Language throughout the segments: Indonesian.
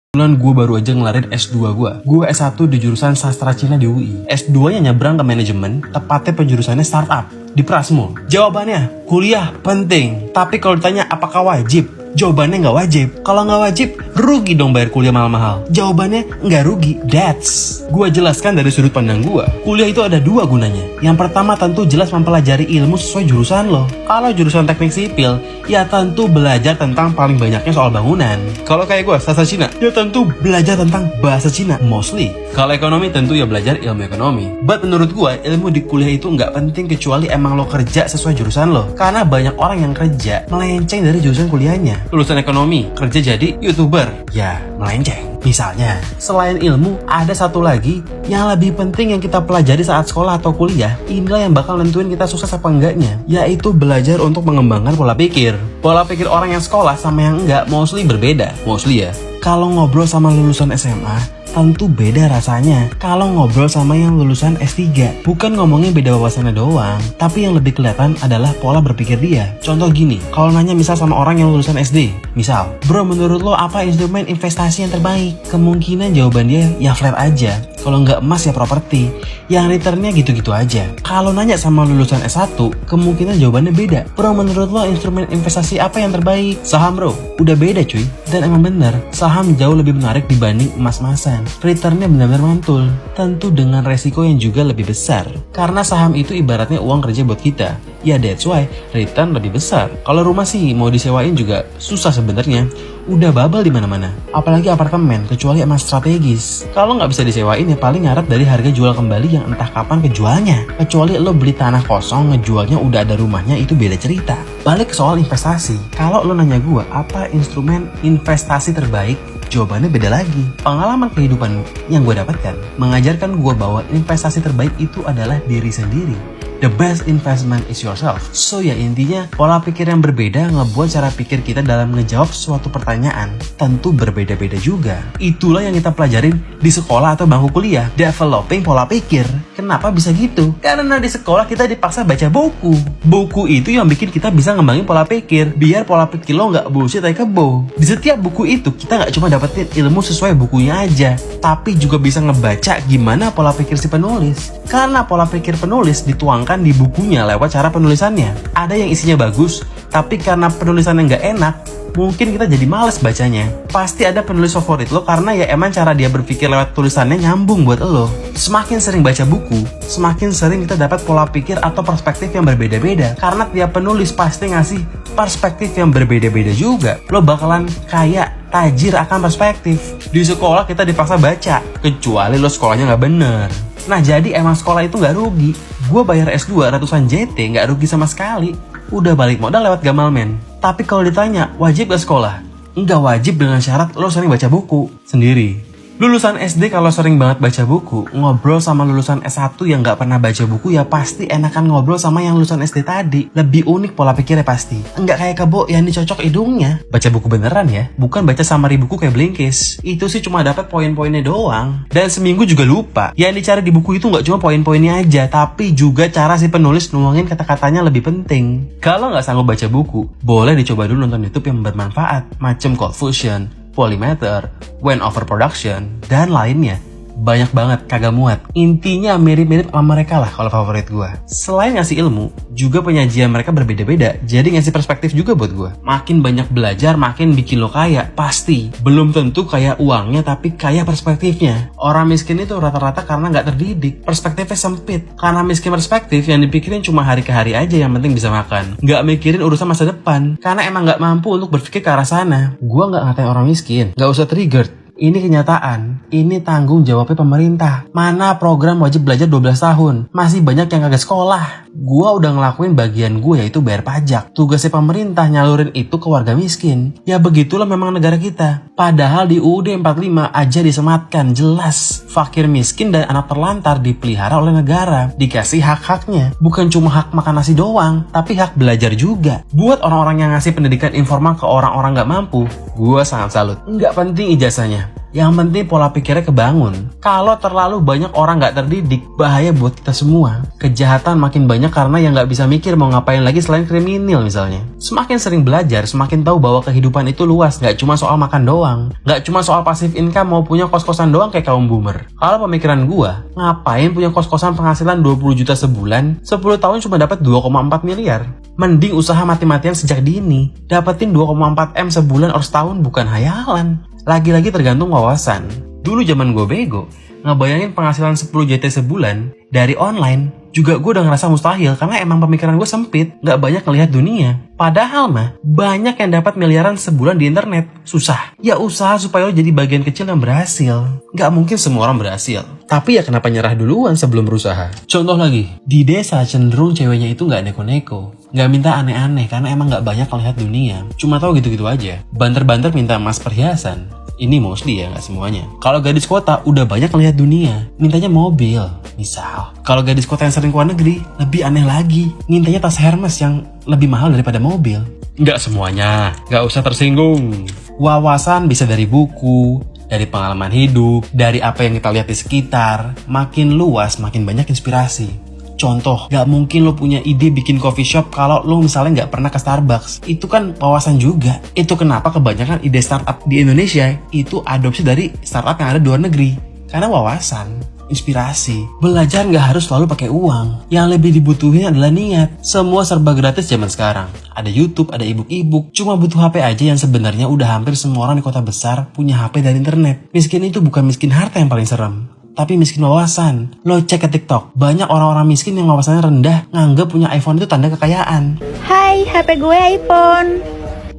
Kebetulan gue baru aja ngelarin S2 gue. Gue S1 di jurusan Sastra Cina di UI. S2-nya nyebrang ke manajemen, tepatnya penjurusannya startup di Prasmul. Jawabannya, kuliah penting. Tapi kalau ditanya apakah wajib? Jawabannya nggak wajib. Kalau nggak wajib, rugi dong bayar kuliah mahal-mahal. Jawabannya nggak rugi. That's. Gue jelaskan dari sudut pandang gue. Kuliah itu ada dua gunanya. Yang pertama tentu jelas mempelajari ilmu sesuai jurusan lo. Kalau jurusan teknik sipil, ya tentu belajar tentang paling banyaknya soal bangunan. Kalau kayak gue, sastra Cina, ya tentu belajar tentang bahasa Cina, mostly. Kalau ekonomi tentu ya belajar ilmu ekonomi. But menurut gue, ilmu di kuliah itu nggak penting kecuali emang lo kerja sesuai jurusan lo. Karena banyak orang yang kerja melenceng dari jurusan kuliahnya. Lulusan ekonomi, kerja jadi YouTuber, ya melenceng. Misalnya, selain ilmu, ada satu lagi yang lebih penting yang kita pelajari saat sekolah atau kuliah. Inilah yang bakal nentuin kita sukses apa enggaknya, yaitu belajar untuk mengembangkan pola pikir. Pola pikir orang yang sekolah sama yang enggak mostly berbeda. Mostly ya. Kalau ngobrol sama lulusan SMA, tentu beda rasanya kalau ngobrol sama yang lulusan S3. Bukan ngomongin beda wawasannya doang, tapi yang lebih kelihatan adalah pola berpikir dia. Contoh gini, kalau nanya misal sama orang yang lulusan SD, misal, bro menurut lo apa instrumen investasi yang terbaik? Kemungkinan jawaban dia ya flat aja. Kalau nggak emas ya properti, yang returnnya gitu-gitu aja. Kalau nanya sama lulusan S1, kemungkinan jawabannya beda. Bro menurut lo instrumen investasi apa yang terbaik? Saham bro, udah beda cuy. Dan emang bener, saham jauh lebih menarik dibanding emas-emasan. Returnnya benar-benar mantul, tentu dengan resiko yang juga lebih besar. Karena saham itu ibaratnya uang kerja buat kita. Ya that's why return lebih besar. Kalau rumah sih mau disewain juga susah sebenarnya. Udah babal di mana-mana. Apalagi apartemen, kecuali emang strategis. Kalau nggak bisa disewain ya paling ngarep dari harga jual kembali yang entah kapan kejualnya. Kecuali lo beli tanah kosong ngejualnya udah ada rumahnya, itu beda cerita. Balik ke soal investasi. Kalau lo nanya gue apa instrumen investasi terbaik, jawabannya beda lagi. Pengalaman kehidupan yang gue dapatkan mengajarkan gue bahwa investasi terbaik itu adalah diri sendiri. The best investment is yourself. So ya intinya, pola pikir yang berbeda ngebuat cara pikir kita dalam ngejawab suatu pertanyaan tentu berbeda-beda juga. Itulah yang kita pelajarin di sekolah atau bangku kuliah. Developing pola pikir. Kenapa bisa gitu? Karena di sekolah kita dipaksa baca buku. Buku itu yang bikin kita bisa ngembangin pola pikir. Biar pola pikir lo nggak bullshit kayak kebo. Di setiap buku itu kita nggak cuma dapetin ilmu sesuai bukunya aja, tapi juga bisa ngebaca gimana pola pikir si penulis. Karena pola pikir penulis dituangkan di bukunya lewat cara penulisannya. Ada yang isinya bagus, tapi karena penulisannya nggak enak, mungkin kita jadi males bacanya. Pasti ada penulis favorit lo karena ya emang cara dia berpikir lewat tulisannya nyambung buat lo. Semakin sering baca buku, semakin sering kita dapat pola pikir atau perspektif yang berbeda-beda. Karena tiap penulis pasti ngasih perspektif yang berbeda-beda juga. Lo bakalan kaya, tajir akan perspektif. Di sekolah kita dipaksa baca, kecuali lo sekolahnya nggak bener. Nah jadi emang sekolah itu nggak rugi. Gue bayar S2 ratusan JT nggak rugi sama sekali. Udah balik modal lewat Gamal men. Tapi kalau ditanya wajib gak sekolah? Nggak wajib dengan syarat lo sering baca buku sendiri. Lulusan SD kalau sering banget baca buku, ngobrol sama lulusan S1 yang nggak pernah baca buku ya pasti enakan ngobrol sama yang lulusan SD tadi. Lebih unik pola pikirnya pasti. Nggak kayak kebo yang dicocok hidungnya. Baca buku beneran ya, bukan baca summary buku kayak Blinkist. Itu sih cuma dapat poin-poinnya doang. Dan seminggu juga lupa. Yang dicari di buku itu nggak cuma poin-poinnya aja, tapi juga cara si penulis nuangin kata-katanya lebih penting. Kalau nggak sanggup baca buku, boleh dicoba dulu nonton YouTube yang bermanfaat, macam Cold Fusion, Polymeter, When Overproduction, dan lainnya. Banyak banget, kagak muat. Intinya mirip-mirip sama mereka lah kalau favorit gue. Selain ngasih ilmu, juga penyajian mereka berbeda-beda. Jadi ngasih perspektif juga buat gue. Makin banyak belajar, makin bikin lo kaya. Pasti. Belum tentu kaya uangnya, tapi kaya perspektifnya. Orang miskin itu rata-rata karena nggak terdidik. Perspektifnya sempit. Karena miskin perspektif, yang dipikirin cuma hari ke hari aja yang penting bisa makan. Nggak mikirin urusan masa depan. Karena emang nggak mampu untuk berpikir ke arah sana. Gue nggak ngatain orang miskin. Nggak usah triggered. Ini kenyataan, ini tanggung jawabnya pemerintah. Mana program wajib belajar 12 tahun? Masih banyak yang kagak sekolah. Gua udah ngelakuin bagian gue yaitu bayar pajak. Tugasnya pemerintah nyalurin itu ke warga miskin. Ya begitulah memang negara kita. Padahal di UUD 45 aja disematkan jelas. Fakir miskin dan anak terlantar dipelihara oleh negara. Dikasih hak-haknya. Bukan cuma hak makan nasi doang, tapi hak belajar juga. Buat orang-orang yang ngasih pendidikan informal ke orang-orang gak mampu, gua sangat salut. Nggak penting ijazahnya. Yang penting pola pikirnya kebangun. Kalau terlalu banyak orang nggak terdidik, bahaya buat kita semua. Kejahatan makin banyak karena yang nggak bisa mikir mau ngapain lagi selain kriminal misalnya. Semakin sering belajar, semakin tahu bahwa kehidupan itu luas, nggak cuma soal makan doang. Nggak cuma soal passive income mau punya kos-kosan doang kayak kaum boomer. Kalau pemikiran gua, ngapain punya kos-kosan penghasilan 20 juta sebulan, 10 tahun cuma dapat 2,4 miliar. Mending usaha mati-matian sejak dini. Dapetin 2,4 M sebulan or setahun bukan hayalan. Lagi-lagi tergantung wawasan. Dulu zaman gue bego, ngebayangin penghasilan 10 JT sebulan dari online, juga gue udah ngerasa mustahil karena emang pemikiran gue sempit, gak banyak ngelihat dunia. Padahal mah, banyak yang dapat miliaran sebulan di internet. Susah. Ya usaha supaya lo jadi bagian kecil yang berhasil. Gak mungkin semua orang berhasil. Tapi ya kenapa nyerah duluan sebelum berusaha? Contoh lagi, di desa cenderung ceweknya itu gak neko-neko. Gak minta aneh-aneh karena emang gak banyak ngelihat dunia. Cuma tahu gitu-gitu aja. Banter-banter minta emas perhiasan. Ini mostly ya, gak semuanya. Kalau gadis kota udah banyak ngelihat dunia, mintanya mobil. Misal, kalau gadis kota yang sering keluar negeri, lebih aneh lagi. Mintanya tas Hermes yang lebih mahal daripada mobil. Nggak semuanya, nggak usah tersinggung. Wawasan bisa dari buku, dari pengalaman hidup, dari apa yang kita lihat di sekitar. Makin luas, makin banyak inspirasi. Contoh, gak mungkin lo punya ide bikin coffee shop kalau lo misalnya gak pernah ke Starbucks. Itu kan wawasan juga. Itu kenapa kebanyakan ide startup di Indonesia itu adopsi dari startup yang ada di luar negeri. Karena wawasan, inspirasi. Belajar gak harus selalu pakai uang. Yang lebih dibutuhin adalah niat. Semua serba gratis zaman sekarang. Ada YouTube, ada ebook. Cuma butuh HP aja yang sebenarnya udah hampir semua orang di kota besar punya HP dan internet. Miskin itu bukan miskin harta yang paling serem, tapi miskin wawasan. Lo cek ke TikTok, banyak orang-orang miskin yang wawasannya rendah nganggep punya iPhone itu tanda kekayaan. Hai, HP gue iPhone.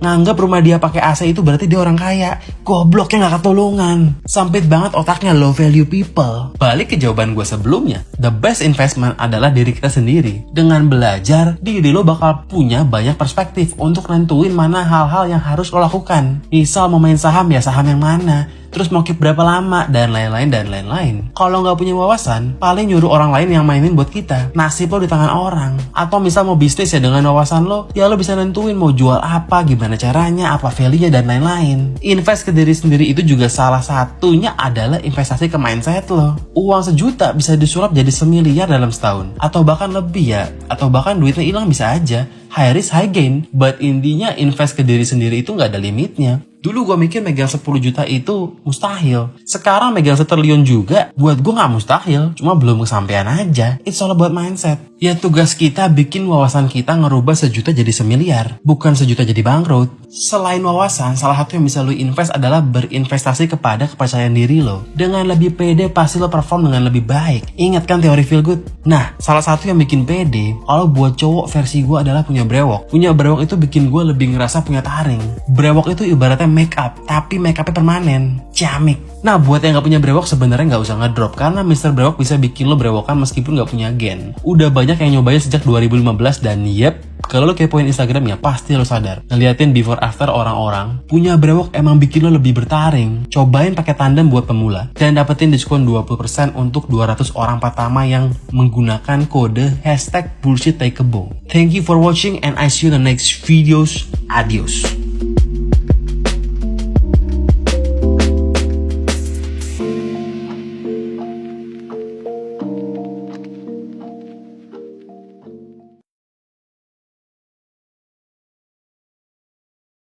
Nganggep rumah dia pakai AC itu berarti dia orang kaya. Gobloknya gak ketulungan. Sempit banget otaknya, low value people. Balik ke jawaban gue sebelumnya, the best investment adalah diri kita sendiri. Dengan belajar, diri lo bakal punya banyak perspektif untuk nentuin mana hal-hal yang harus lo lakukan. Misal mau main saham, ya saham yang mana, terus mau keep berapa lama, dan lain-lain. Kalau nggak punya wawasan, paling nyuruh orang lain yang mainin buat kita. Nasib lo di tangan orang. Atau misal mau bisnis ya, dengan wawasan lo, ya lo bisa nentuin mau jual apa, gimana caranya, apa value-nya, dan lain-lain. Invest ke diri sendiri itu juga salah satunya adalah investasi ke mindset lo. Uang 1 juta bisa disulap jadi 1 miliar dalam setahun. Atau bahkan lebih ya. Atau bahkan duitnya hilang bisa aja. High risk, high gain. But intinya invest ke diri sendiri itu nggak ada limitnya. Dulu gue mikir megang 10 juta itu mustahil. Sekarang megang 1 triliun juga buat gue gak mustahil. Cuma belum kesampean aja. It's all about mindset. Ya tugas kita bikin wawasan kita ngerubah 1 juta jadi 1 miliar. Bukan 1 juta jadi bangkrut. Selain wawasan, salah satu yang bisa lo invest adalah berinvestasi kepada kepercayaan diri lo. Dengan lebih pede pasti lo perform dengan lebih baik. Ingat kan teori feel good? Nah, salah satu yang bikin pede, kalau buat cowok versi gue adalah punya brewok. Punya brewok itu bikin gue lebih ngerasa punya taring. Brewok itu ibaratnya make up, tapi make upnya permanen, ciamik. Nah, buat yang gak punya brewok sebenarnya gak usah ngedrop, karena Mr. Brewok bisa bikin lo brewokan meskipun gak punya gen. Udah banyak yang nyobain sejak 2015 dan yep, kalau lo kepoin Instagramnya pasti lo sadar. Ngeliatin before after orang-orang, punya brewok emang bikin lo lebih bertaring. Cobain pakai tandem buat pemula dan dapetin diskon 20% untuk 200 orang pertama yang menggunakan kode #bullshitTaekebo. Thank you for watching and I see you in the next videos. Adios.